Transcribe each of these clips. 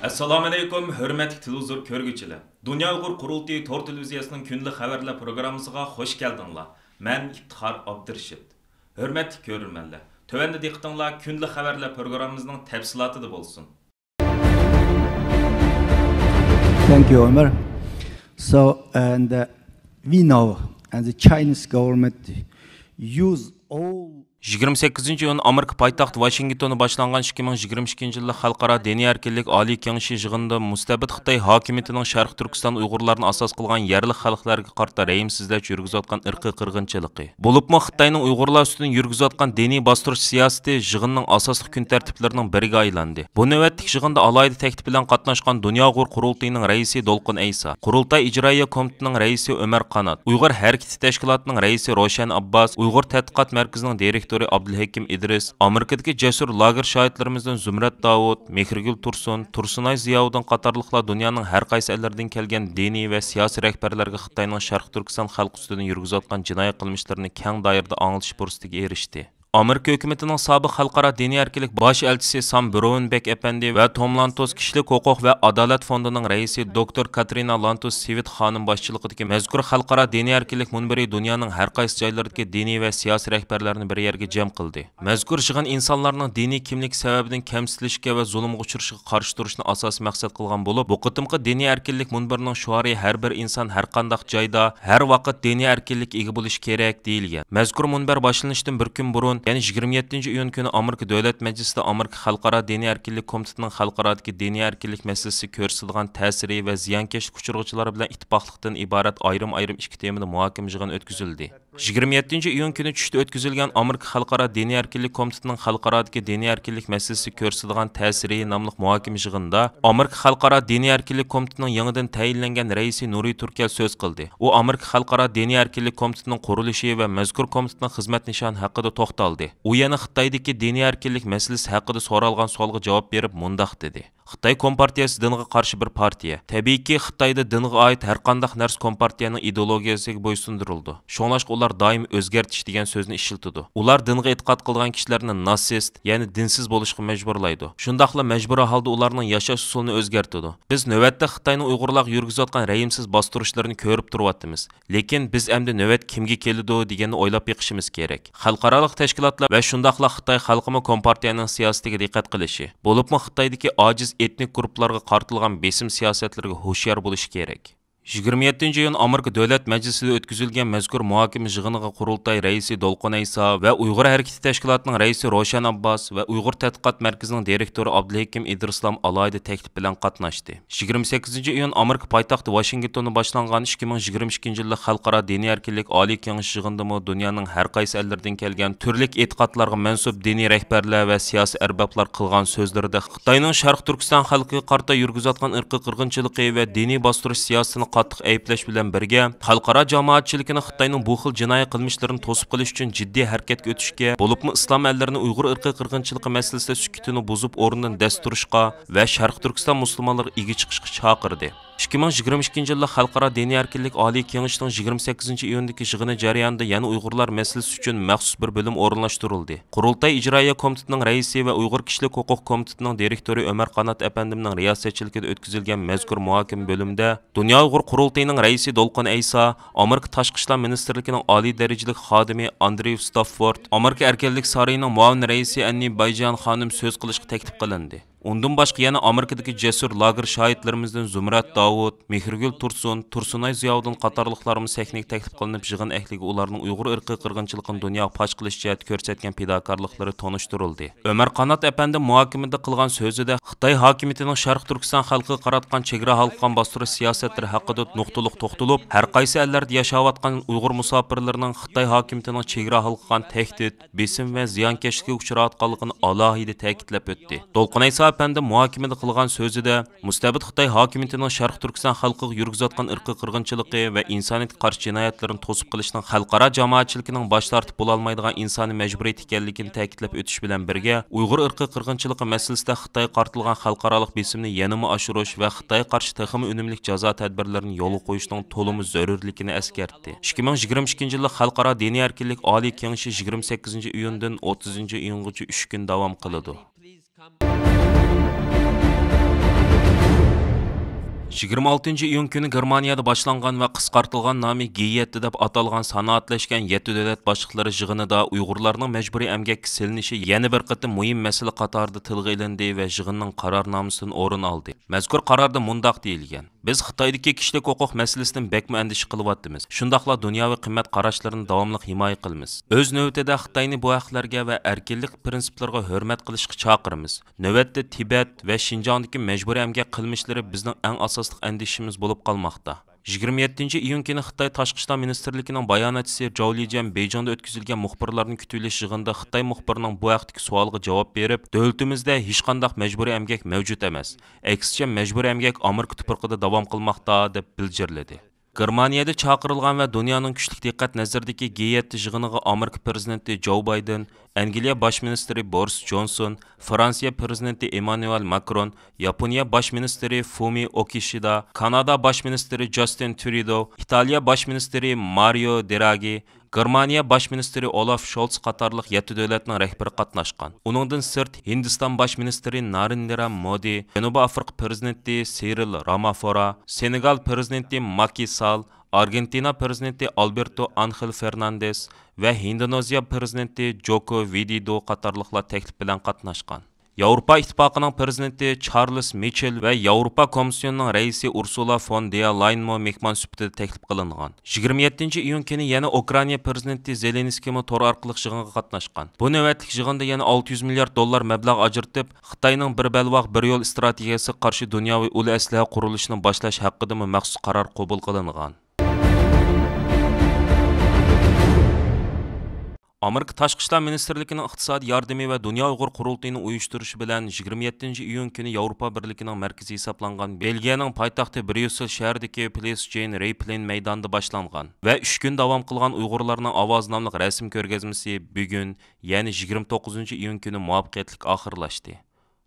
Assalomu alaykum, hurmatli televizor ko'rguvchilar. Dunyo Uyg'ur qurultiyi tor televiziyasining kunlik xabarlar programmasiga xush keldinglar. Men İftixar Abdurashid. Hurmatli ko'rurmanlar, tövəndə diqqətinizlər kunlik xabarlar programmamızın təfsilatı bo'lsin. Thank you, Ömer. So, we know, and the Chinese government use all 28-iyun Amerika poytaxti Washingtonda boshlangan 2022-yillik Xalqaro diniy erkinlik oliy kengashi yig'inida mustabid Xitoy hokimiyatining Sharq Turkiston Uyg'urlarni asos qilgan yerli xalqlarga qarata rəhimsizlik yurgizayotgan irqiy qirg'inchiligi. Bo'libmi Xitoyning Uyg'urlar ustidan yurgizayotgan diniy bostirish siyosati yig'inning asosli kun tartiblarining biriga aylandi. Bu navbatdagi yig'inda alohida taklif bilan qatnashgan Dunyo Uyg'ur qurultayining raisi Dolqin Aysa, Qurultay ijroiya komitetining raisi Ömer Qanat, Uyg'ur harakati tashkilotining raisi Roshan Abbas, Uyg'ur tadqiqot markazining direktori Abdulhakim İdris, Amerikadagi jasur lager shohidlarimizdan Zumrat Davud, Mehrgul Tursun, Tursunay Ziyovuddin qatorliqlar dunyoning har qaysi ellaridan kelgan diniy va siyosiy rahbarlarga Xitoyning Sharq Turkiston xalqi ustidan yurgizayotgan jinoiy qilmishlarini keng doirada anglatish fursatiga erishdi. Amerika hökumətinin sabiq xalqaro diniy erkinlik bosh elchisi Sam Brownback efendi və Tom Lantos Kişilik Hüquq və Adalet Fondu'nun reisi Dr. Katrina Lantos Sivit xanım başçılığındakı məzkur xalqaro diniy erkinlik munbiri dünyanın hər qaysı joylaridagi diniy və siyasi rəhbərlərini bir yerga cəm qildi. Məzkur yig'in insonlarning diniy kimlik sababidan kamsitilishga və zulmga uchrashiga qarshi turishni asosiy maqsad qilgan bo'lib, bu qitimqi diniy erkinlik munbirining shuari har bir inson har qanday joyda, har vaqt diniy erkinlik ega bo'lishi kerak deyilgan. Məzkur munbir boshlanishidan bir kun burun Yani 27-iyun günü Amerika Davlat Meclisi'nde Amerika Xalqaro diniy erkinlik komitetining xalqarodagi diniy erkinlik masalasi ko'rsatilgan ta'siri va ziyankesh uchirg'uvchilar bilan ittifoqlikdan iborat ayrim ikki temada muhokama yig'ini o'tkazildi. 27-iyun günü tushda o'tkazilgan Amerika Xalqaro diniy erkinlik komitetining xalqarodagi diniy erkinlik masalasi ko'rsatilgan ta'siri nomli muhokama yig'inida Amerika Xalqaro diniy erkinlik komitetining yangidan tayinlangan raisi Nuriy Turkal so'z qildi. U Amerika Xalqaro diniy erkinlik komitetining qurilishi va mazkur komitetning xizmat nishoni haqida to'xtaldi. U yana Xitoydagi diniy erkinlik masalasi haqida so'ralgan savolga javob berib mundaq dedi. Xitoy Kompartiyasi dinga qarshi bir partiya. Tabiiyki Xitoyda dinga oid har qanday narsa Kompartiyaning ideologiyasiga bo'ysundirildi. Shunlashqa ular doim o'zgartish degan so'zni ishlatadi. Ular dinga e'tiqod qilgan kishilarni natsist, ya'ni dinsiz bo'lishga majburlaydi. Shundaqla majburiy holda ularning yashash usulini o'zgartirdi. Biz navbatda Xitoyning Uyg'urlarga yurgizayotgan rəhimsiz bostirishlarni ko'rib turyapmiz. Lekin biz endi navbat kimga keladi deganni o'ylab yiqishimiz kerak. Xalqaro tashkilotlar va shundaqla Xitoy xalqimi Kompartiyaning siyosatiga diqqat qilishi, bo'libmi Xitoydagi ojiz etnik guruhlarga qartilgan besim siyosatlarga ho'shyor bo'lish kerak. 27-iyun Amerika Davlat Meclisi'de o'tkazilgan mazkur muhokama yig'iniga Qurultay raisi Dolqin Aysa va Uyg'ur harakati tashkilotining raisi Roshan Abbas va Uyg'ur tadqiqot markazining direktori Abdulhakim İdrislam alohida taklif bilan qatnashdi. 28-iyun Amerika poytaxti Washingtonda boshlangan 2022-yillik Xalqaro diniy erkinlik oliy kengashi yig'inida dunyoning har qaysi ellaridan kelgan turli e'tiqodlarga mansub diniy rahbarlar va siyosiy arboblar qilgan so'zlarida Xitoyning Sharq Turkiston xalqiga qarata yurgizayotgan irqiy qirg'inchiligi va diniy bostirish siyosatini qattiq ayplash bilan birga xalqaro jamoatchilikning Xitoyning bu xil jinoiy qilmishlarini to'sib qilish uchun jiddiy harakatga o'tishga, bo'libmi islom allarini Uyg'ur irqiy qirg'inchiligi masalasida sukutini buzib o'rnidan dast turishga va Sharq Turkiston musulmonlariga ega chiqishga chaqirdi. 2022-yillik Xalqaro diniy erkinlik oliy kengashining 28-iyundagi yig'ini jarayonida yana Uyg'urlar masalasi uchun maxsus bir bo'lim o'rinlashtirildi. Qurultay ijroiya komitetining raisi va Uyg'ur kishilik huquq komitetining direktori Ömer Qanat efendimning riyosatchiligida o'tkazilgan mazkur muhokama bo'limida Dunyo Uyg'ur qurultayining raisi Dolqin Aysa, Amerika tashqi ishlar ministrligining oliy darajalik xodimi Andrew Stafford, Amerika erkinlik saroyining muavin raisi Annie Bayjan xonim so'z qilishga taklif qilindi. Undan boshqa yana Amerikadagi jasur lager shohidlarimizdan Zumrat Davud, Mehrgul Tursun, Tursunay Ziyovuddin qatorliqlarimiz sahnaga taklif qilinib yig'in ahliga ularning Uyg'ur irqiy qirg'inchiligini dunyoga fosh qilish jihati ko'rsatgan fidokorliklari tanishtirildi. Ömer Qanat efendi muhokamada qilgan so'zida Xitoy hokimiyatining Sharq Turkiston xalqiga qaratgan chegara halqan bostirish siyosatlari haqida nuqtaliq to'xtalib, har qaysi ellarda yashayotgan Uyg'ur musofirlarining Xitoy hokimiyatining chegara halqan tahdid, besim va ziyonkashlikka uchrayotganligini alohida ta'kidlab o'tdi. Dolqin Aysa efendi muhokamada qilgan so'zida mustabid Xitoy hokimiyatining Sharq Turkiston xalqiga yurgizayotgan irqiy qirg'inchiligi va insoniyatga qarshi jinoyatlarni to'sib qilishning xalqaro jamoatchiligining bosh tortib bo'la olmaydigan insoniy majburiyat ekanligini ta'kidlab o'tish bilan birga Uyg'ur irqiy qirg'inchiligi masalasida Xitoy qartilgan xalqaro besimni yanada oshirish va Xitoy qarshi texmi unumli jazo tadbirlarini yo'lga qo'yishning to'liq zarurligini eskartdi. 2022-yillik Xalqaro diniy erkinlik oliy kengashi 28-iyundan 30-iyungacha 3 kun davom qiladi. 26-iyun kuni Germaniyada boshlangan va qisqartirilgan nomi G7 deb atalgan sanoatlashgan 7 davlat boshliqlari yig'inida Uyg'urlarning majburiy emgakka silinishi yana bir qatim muhim masala qatorida tilga ilindi va yig'inning qarornomasidan o'rin oldi. Mazkur qarorda mundaq deyilgan: Biz Xitoydagi kishilik huquq masalasidan bekmi andish qilyapmiz. Shundaqla dunyoviy qimmat qarashlarini davomli himoya qilamiz. O'z navbatida Xitoyni bu haqlarga va erkinlik prinsiplariga hurmat qilishga chaqiramiz. Navbatda Tibet va Xinjiangdagi majburiy emgak qilmishlari bizning eng asosli andishimiz bo'lib qolmoqda. 27-iyun kuni Xitoy Tashqi ishlar ministrligining bayonotchisi Zhao Lijian Beyjingda o'tkazilgan muxbirlarning kutilish yig'inida Xitoy muxbirining bu haqdagi savoliga javob berib, davlatimizda hech qanday majburiy emgak mavjud emas. Aksicha majburiy emgak Amerika tuprog'ida davom qilmoqda deb bildirdi. Germaniyada chaqirilgan va dunyoning kuchli diqqat nazaridagi G7 yig'iniga Amerika prezidenti Joe Biden, Angliya bosh ministri Boris Johnson, Fransiya prezidenti Emmanuel Macron, Yaponiya bosh ministri Fumio Kishida, Kanada bosh ministri Justin Trudeau, Italiya bosh ministri Mario Draghi, Germaniya bosh ministri Olaf Scholz qatorliq 7 davlatning rahbari qatnashgan. Uningdan sirt Hindiston bosh ministri Narendra Modi, Janubiy Afrika prezidenti Cyril Ramaphosa, Senegal prezidenti Macky Sall, Argentina prezidenti Alberto Angel Fernandez va Indoneziya prezidenti Joko Widodo qatorliqlar taklif bilan qatnashgan. Yevropa İttifaqının prezidenti Charles Michel ve Yevropa Komisyonining raisi Ursula von der Leyen mehmon sifatida taklif qilingan. 27-iyun kuni yana Ukraina prezidenti Zelenskiy to'r orqali yig'inga qatnashgan. Bu navbatlik yig'inda yana 600 milliard dollar mablag' ajratib, Xitoyning bir balvoq bir yo'l strategiyasiga qarshi dunyoviy ul aslaha qurilishini boshlash haqida maxsus qaror qabul qilingan. Amerika Tashqi ishlar ministrligining iqtisodiy yordami va Dunyo Uyg'ur qurultayini uyushtirishi bilan 27-iyun kuni Yevropa birligining markazi hisoblangan Belgiyaning poytaxti Bryussel shahridagi Place Jean Reyplein maydonida boshlangan va 3 kun davom qilgan Uyg'urlarning ovoz nomli rasm ko'rgazmasi bugun, ya'ni 29-iyun kuni muvaffaqiyatli oxirlashdi.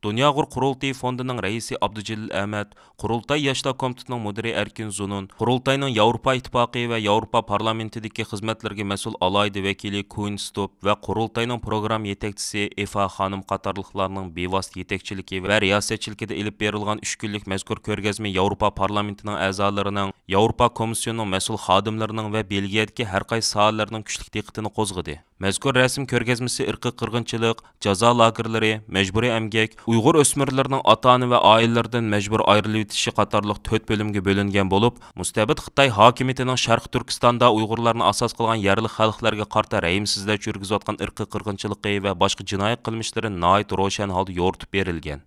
Dunyo Uyg'ur qurultayi fondining raisi Abdujalil Ahmad, Qurultay yoshlar komitetining mudiri Erkin Zunun, Qurultayning Yevropa ittifoqi va Yevropa parlamentidagi xizmatlarga mas'ul alayda vakili Queen Stop va Qurultayning program yetakchisi Efa xonim qatorliqlarning bevosita yetakchiligi va riyosatchiligida ilib berilgan 3 kunlik mazkur ko'rgazma Yevropa parlamentining a'zolarining, Yevropa komissiyonining mas'ul xodimlarining va Belgiyadagi har qaysi sohalarning kuchli diqqatini qo'zg'adi. Mazkur rasm ko'rgazmasi irqiy qirg'inchilik, jazo lagerlari, majburiy emgak, Uyg'ur o'smirlarining ota-ona va oilalaridan majbur ayrilib o'tishi qatorliq 4 bo'limga bo'lingan bo'lib, mustabid Xitoy hokimiyatining Sharq Turkistonda Uyg'urlarni asos qilgan yerli xalqlarga qarta rəhimsizlik yurgizayotgan irqiy qirg'inchiligi va boshqa jinoyat qilmishlari nihoyat ro'shan holda yoritib berilgan.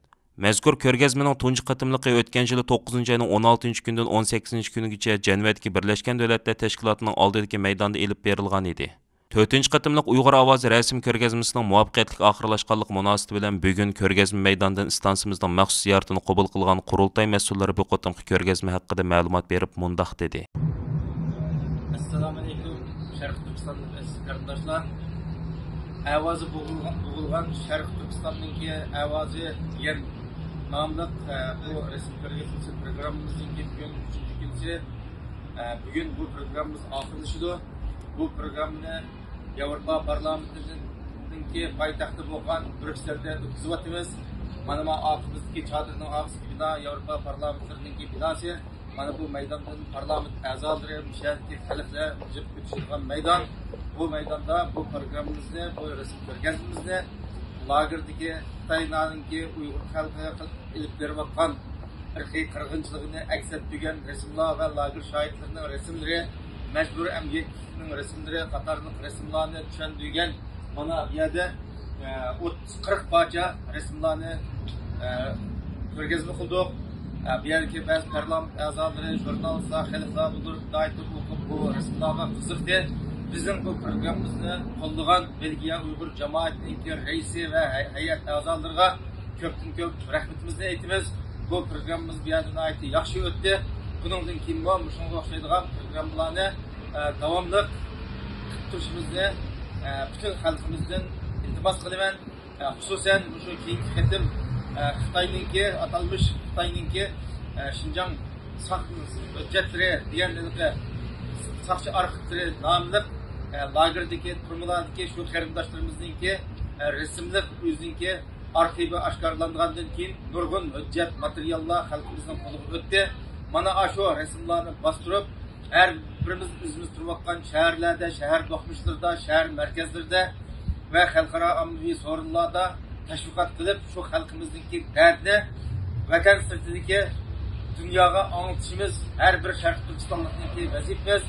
Mazkur ko'rgazmaning tunji qatimligi o'tgan yil 9-oyning 16-kunidan 18-kunigacha Jenevadagi Birlashgan Davlatlar Tashkilotining oldidagi maydonda elib berilgan edi. 4-chi qatimliq Uyg'ur ovozi rasm ko'rgazmasining muvaffaqiyatli oxirlashganligi munosabati bilan bugun ko'rgazma maydonidan stansimizning maxsus ziyoratini qabul qilgan qurultay mas'ullari bu qatimki ko'rgazma haqida ma'lumot berib mundaq dedi. Assalomu alaykum Sharq Turkistonlik qarindoshlar. Ovozi bo'g'ilgan Sharq Turkistonningki ovozi degan nomli bu rasm ko'rgazmasi programmamizning bugun 3-kunchi. Bugun bu programmamiz oxirlashdi. Bu programni Yevropa parlamentidagi poytaxti bo'lgan Bryusselda o'tkazyapmiz. Mana bu orqamizdagi chodirning orqasiga bino Yevropa parlamentidagi binosi. Mana bu maydondan parlament a'zolari, musharraf xalqlar yig'ilib o'tishgan maydon. Bu maydonda bu programmamizni, bu rasm ko'rgazmamizni lagerdagi Xitoyning Uyg'ur xalqiga ilib berayotgan irqiy qirg'inchiligini aks ettirgan rasmlar va lager shohidlarining rasmlari, majburiy emgakning rasmlari qatorliq rasmlarni tushundirgan. Mana bu yerda 30-40 parcha rasmlarni ko'rgazma qildik. Bu yerga ba'zi parlament a'zolari, jurnalistlar, xalqlar bu rasmlarga qiziqdi. Bizning bu programmamizni qo'llagan Belgiya Uyg'ur jamoatining raisi va hay'at a'zolariga ko'p rahmatimizni aytamiz. Bu programmamiz bu yerda yaxshi o'tdi. Bundan keyin ham shunga o'xshaydigan programmalarni davomli turishimizni bütün xalqimizdan iltimos qilaman. Xususan shu keyingi qatim Xitoyningki atalmış Xitoyningki Xinjiang hujjatlari deganligi saqchi arxivlari nomli lagerdagi turmalardagi shu qarindoshlarimizninki rasmli o'zininki arxivi oshkorlangandan keyin nurg'un hujjat materiallar xalqimizning qo'liga o'tdi. mana şu resimlarni bastırıp her birimiz özümüz turvatkan şehirlerde, şehir dokmuşlarda, şehir merkezlerde ve halkara amnevi sorunlarda teşvikat kılıp şu halkımızdaki derdini vatan sırtındaki dünyaya anlatışımız her bir Şarkı Türkistan'daki vazifemiz.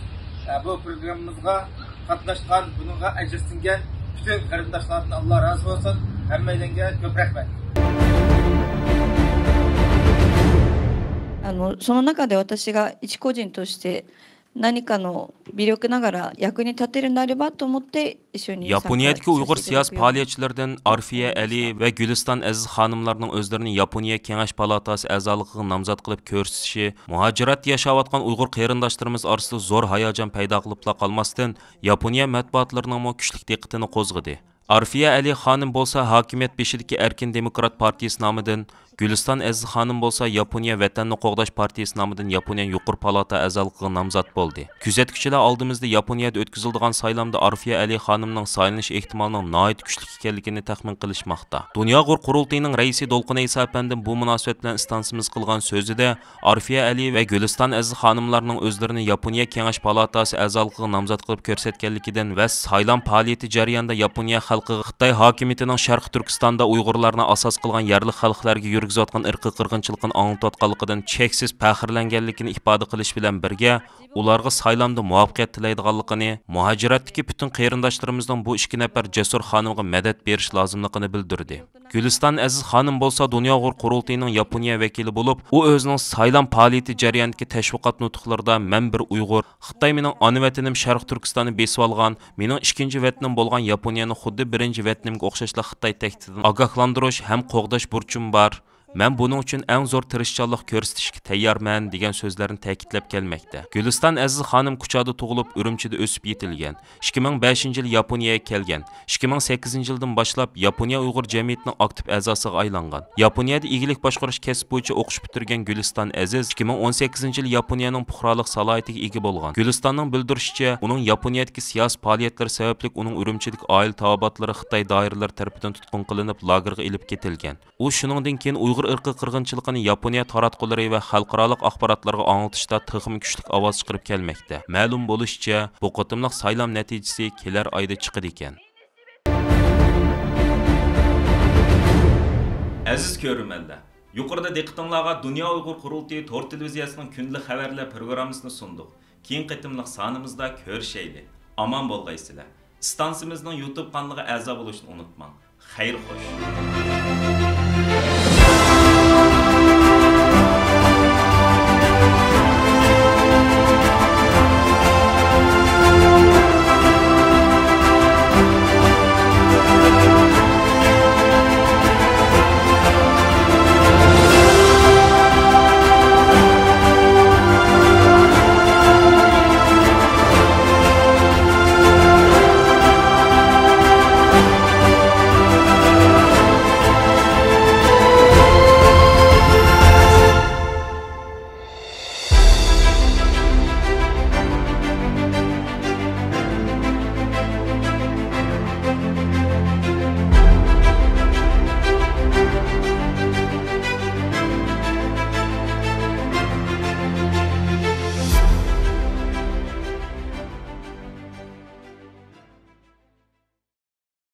Bu programımızga katlaşkan, bununla ecirsingen bütün karındaşlardan Allah razı olsun. Hemmeylenge çok rahmet. その中で私が一個人として何かの微力ながら役に立てるなればと思って一緒に参加させていただく Yaponiyadagi Uyg'ur siyosiy faoliyatchilaridan Arfiya Ali va Guliston Aziz xonimlarning o'zlarini Yaponiya Kengash palatasi a'zoligiga nomzod qilib ko'rsatishi muhojirat yashayotgan Uyg'ur qarindoshlarimiz orasida zo'r hayajon paydo qilibla qolmasdan Yaponiya matbuotlarining kuchli diqqatini qo'zg'adi. Arfiya Ali xonim bo'lsa hokimiyat beshidagi Erkin Demokrat partiyasi nomidan, Guliston Aziz xonim bo'lsa Yaponiya Vatanni qo'g'dash partiyasi nomidan Yaponiya yuqori palata a'zoligiga nomzod bo'ldi. Kuzatuvchilar oldimizda Yaponiyada o'tkaziladigan saylovda Arfiya Ali xonimning saylanish ehtimolining nihoyat kuchli ekanligini taxmin qilishmoqda. Dunyo Uyg'ur qurultiyining raisi Dolqin Isa apandi bu munosabat bilan istansimiz qilgan so'zida Arfiya Ali va Guliston Aziz xonimlarning o'zlarini Yaponiya Kengash palatasi a'zoligiga nomzod qilib ko'rsatganligidan va saylov faoliyati jarayonida Yaponiya Xitoy hokimiyatining Sharqi Turkistonda Uyg'urlarni asos qilgan yerli xalqlarga yurgizayotgan irqiy qirg'inchilikni anglatayotganligidan cheksiz faxrlanganligini ifoda qilish bilan birga, ularga saylovda muvaffaqiyat tilaydiganligini, muhojiratdagi butun qarindoshlarimizning bu 2 nafar jasur xonimga madad berish lozimligini bildirdi. Guliston Aziz xonim bo'lsa Dunyo Uyg'ur qurultiyining Yaponiya vakili bo'lib, u o'zining saylov faoliyati jarayonidagi tashviqot nutqlarida "Men bir Uyg'ur, Xitoy mening ona vatanim Sharq Turkistonni besib olgan, mening ikkinchi vatanim bo'lgan Yaponiyani xuddi birinchi vatanimga o'xshashla Xitoy tahdididan ogohlantirish ham qo'g'dash burchim bor. Men buning uchun eng zo'r tirishchanlik ko'rsatishga tayyorman" degan so'zlarni ta'kidlab kelmoqda. Guliston Aziz xonim Kuchada tug'ilib, Urumchida o'sib yetilgan. 2005-yil Yaponiyaga kelgan. 2008-yildan boshlab Yaponiya Uyg'ur jamiyatining aktiv a'zosiga aylangan. Yaponiyada igilik boshqarish kasbi bo'yicha o'qish bitirgan Guliston Aziz 2018-yil Yaponiyaning puhrolik salohiyatiga ega bo'lgan. Gulistonning bildirishicha, uning Yaponiyadagi siyosiy faoliyatlari sababli uning Urumchidagi oila tavobatlari Xitoy doiralari tomonidan tutqun qilinib, lagerga ilib ketilgan. U shuningdan keyin Uyg'ur irqiy qirg'inchiligini Yaponiya taratqullari va xalqaro axborotlarga anglatishda texnik kuchli ovoz chiqarib kelmoqda. Ma'lum bo'lishicha, bu qatimliq saylov natijasi kelar oyda chiqadi ekan. Aziz ko'rmanlar, yuqorida diqqatingizga Dunyo Uyg'ur qurultiyi to'r televiziyasining kundalik xabarlar programmasini sundik. Keyin qatimliq sonimizda ko'rishaylik. Aman bo'lgaysizlar. Stansimizning YouTube kanaliga a'zo bo'lishni unutmang. Xayr xo'sh.